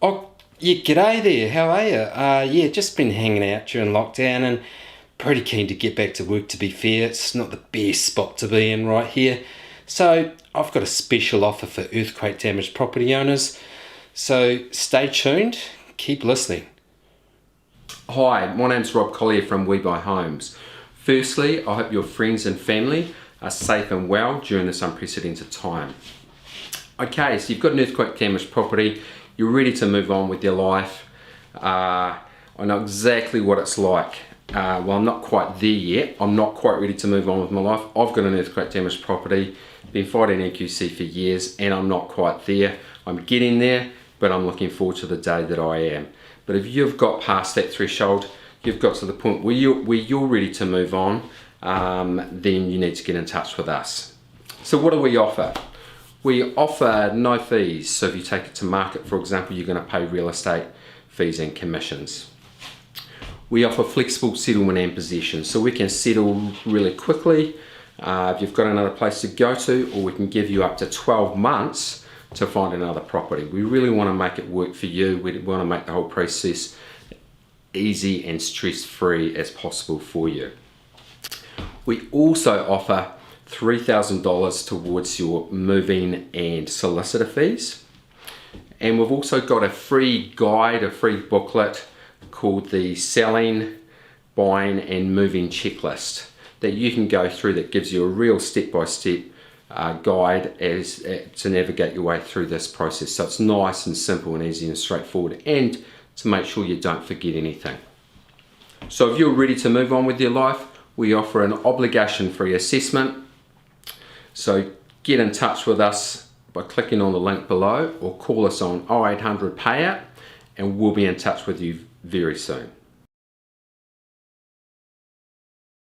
Oh, yeah, g'day there. How are you? Yeah, just been hanging out during lockdown and pretty keen to get back to work, to be fair. It's not the best spot to be in right here. So I've got a special offer for earthquake damaged property owners. So stay tuned, keep listening. Hi, my name's Rob Collier from We Buy Homes. Firstly, I hope your friends and family are safe and well during this unprecedented time. Okay, so you've got an earthquake damaged property, you're ready to move on with your life. I know exactly what it's like. Well, I'm not quite there yet. I'm not quite ready to move on with my life. I've got an earthquake damaged property, been fighting EQC for years, and I'm not quite there. I'm getting there, but I'm looking forward to the day that I am. But if you've got past that threshold, you've got to the point where you're ready to move on, then you need to get in touch with us. So what do we offer? We offer no fees. So if you take it to market, for example, you're going to pay real estate fees and commissions. We offer flexible settlement and possession, so we can settle really quickly if you've got another place to go to, or we can give you up to 12 months to find another property. We really want to make it work for you. We want to make the whole process easy and stress-free as possible for you. We also offer $3,000 towards your moving and solicitor fees. And we've also got a free guide, a free booklet called the Selling, Buying and Moving Checklist that you can go through, that gives you a real step-by-step guide as to navigate your way through this process. So it's nice and simple and easy and straightforward, and to make sure you don't forget anything. So if you're ready to move on with your life, we offer an obligation-free assessment. So get in touch with us by clicking on the link below, or call us on 0800 PAYOUT, and we'll be in touch with you very soon.